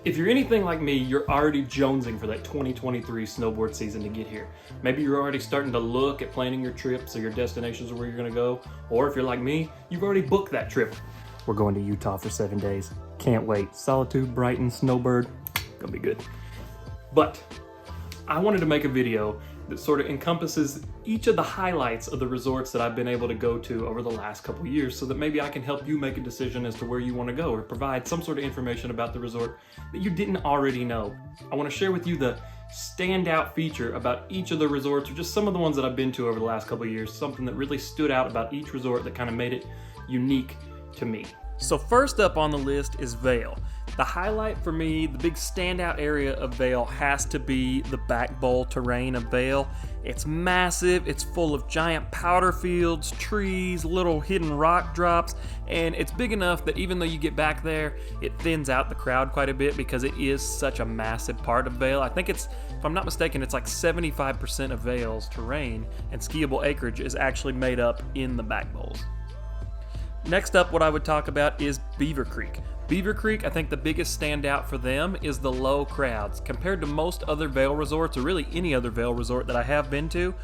If you're anything like me, you're already jonesing for that 2023 snowboard season to get here. Maybe you're already starting to look at planning your trips or your destinations or where you're gonna go. Or if you're like me, you've already booked that trip. We're going to Utah for 7 days. Can't wait. Solitude, Brighton, Snowbird, gonna be good. But I wanted to make a video that sort of encompasses each of the highlights of the resorts that I've been able to go to over the last couple of years, so that maybe I can help you make a decision as to where you want to go, or provide some sort of information about the resort that you didn't already know. I want to share with you the standout feature about each of the resorts, or just some of the ones that I've been to over the last couple of years, something that really stood out about each resort that kind of made it unique to me. So first up on the list is Vail. The highlight for me, the big standout area of Vail has to be the back bowl terrain of Vail. It's massive, it's full of giant powder fields, trees, little hidden rock drops, and it's big enough that even though you get back there, it thins out the crowd quite a bit because it is such a massive part of Vail. I think it's, if I'm not mistaken, it's like 75% of Vail's terrain and skiable acreage is actually made up in the back bowls. Next up, what I would talk about is Beaver Creek. Beaver Creek, I think the biggest standout for them is the low crowds. Compared to most other Vail resorts, or really any other Vail resort that I have been to,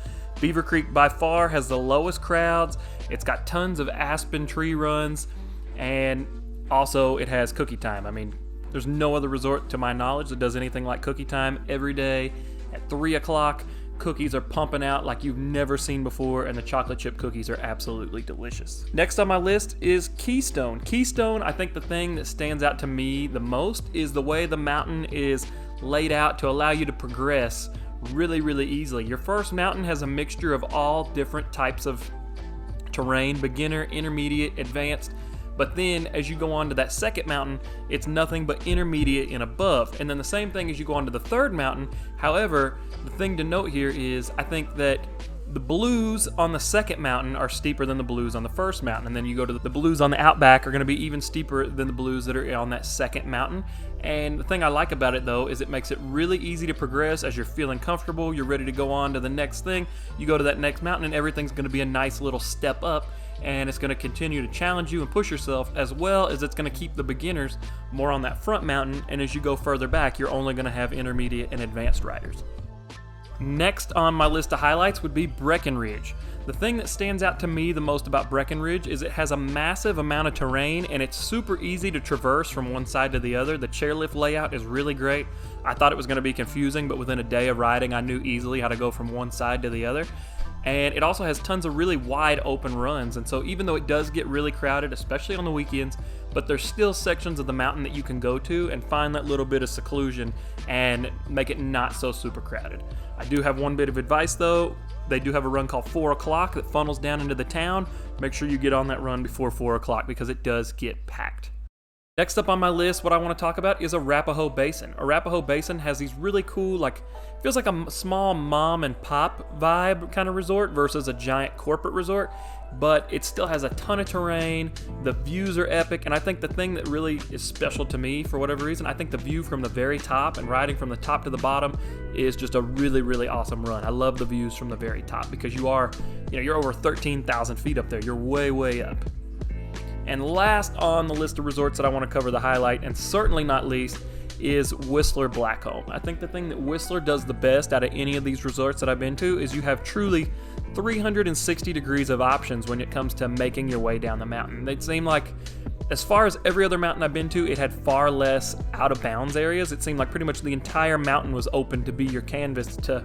Beaver Creek by far has the lowest crowds. It's got tons of aspen tree runs, and also it has cookie time. I mean, there's no other resort to my knowledge that does anything like cookie time every day at 3 o'clock. Cookies are pumping out like you've never seen before, and the chocolate chip cookies are absolutely delicious. Next on my list is Keystone. Keystone, I think the thing that stands out to me the most is the way the mountain is laid out to allow you to progress really easily. Your first mountain has a mixture of all different types of terrain, beginner, intermediate, advanced. But then as you go on to that second mountain, it's nothing but intermediate and above. And then the same thing as you go on to the third mountain. However, the thing to note here is I think that the blues on the second mountain are steeper than the blues on the first mountain. And then you go to the blues on the outback are going to be even steeper than the blues that are on that second mountain. And the thing I like about it though is it makes it really easy to progress. As you're feeling comfortable, you're ready to go on to the next thing. You go to that next mountain and everything's going to be a nice little step up. And it's going to continue to challenge you and push yourself, as well as it's going to keep the beginners more on that front mountain, and as you go further back, you're only going to have intermediate and advanced riders. Next on my list of highlights would be Breckenridge. The thing that stands out to me the most about Breckenridge is it has a massive amount of terrain, and it's super easy to traverse from one side to the other. The chairlift layout is really great. I thought it was going to be confusing, but within a day of riding, I knew easily how to go from one side to the other. And it also has tons of really wide open runs, and so even though it does get really crowded, especially on the weekends, but there's still sections of the mountain that you can go to and find that little bit of seclusion and make it not so super crowded. I do have one bit of advice though. They do have a run called 4 o'clock that funnels down into the town. Make sure you get on that run before 4 o'clock because it does get packed. Next up on my list, what I want to talk about is Arapahoe Basin. Arapahoe Basin has these really cool, feels like a small mom and pop vibe kind of resort versus a giant corporate resort, but it still has a ton of terrain. The views are epic, and I think the thing that really is special to me, for whatever reason, I think the view from the very top and riding from the top to the bottom is just a really awesome run. I love the views from the very top because you're over 13,000 feet up there. You're way up. And last on the list of resorts that I want to cover the highlight, and certainly not least, is Whistler Blackcomb. I think the thing that Whistler does the best out of any of these resorts that I've been to is you have truly 360 degrees of options when it comes to making your way down the mountain. They seem like, as far as every other mountain I've been to, it had far less out of bounds areas. It seemed like pretty much the entire mountain was open to be your canvas to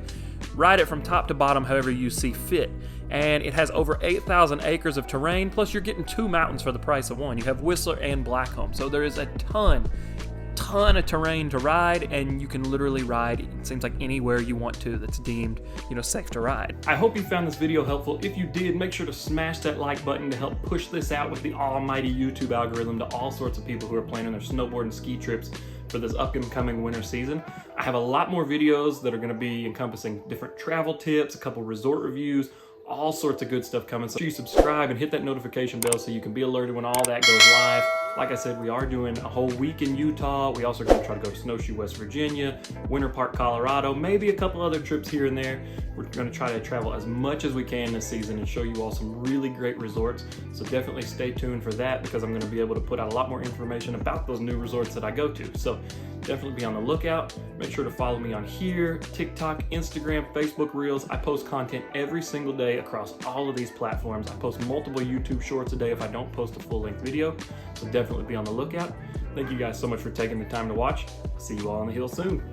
ride it from top to bottom however you see fit. And it has over 8,000 acres of terrain, plus you're getting 2 mountains for the price of one. You have Whistler and Blackcomb, so there is a ton of terrain to ride, and you can literally ride, it seems like, anywhere you want to that's deemed, safe to ride. I hope you found this video helpful. If you did, make sure to smash that like button to help push this out with the almighty YouTube algorithm to all sorts of people who are planning their snowboard and ski trips for this upcoming winter season. I have a lot more videos that are going to be encompassing different travel tips, a couple resort reviews, all sorts of good stuff coming. So make sure you subscribe and hit that notification bell so you can be alerted when all that goes live. Like I said, we are doing a whole week in Utah. We also going to try to go to Snowshoe, West Virginia, Winter Park, Colorado, maybe a couple other trips here and there. We're going to try to travel as much as we can this season and show you all some really great resorts. So definitely stay tuned for that, because I'm going to be able to put out a lot more information about those new resorts that I go to. So definitely be on the lookout. Make sure to follow me on here, TikTok, Instagram, Facebook Reels. I post content every single day across all of these platforms. I post multiple YouTube shorts a day if I don't post a full-length video. So definitely be on the lookout. Thank you guys so much for taking the time to watch. See you all on the hill soon.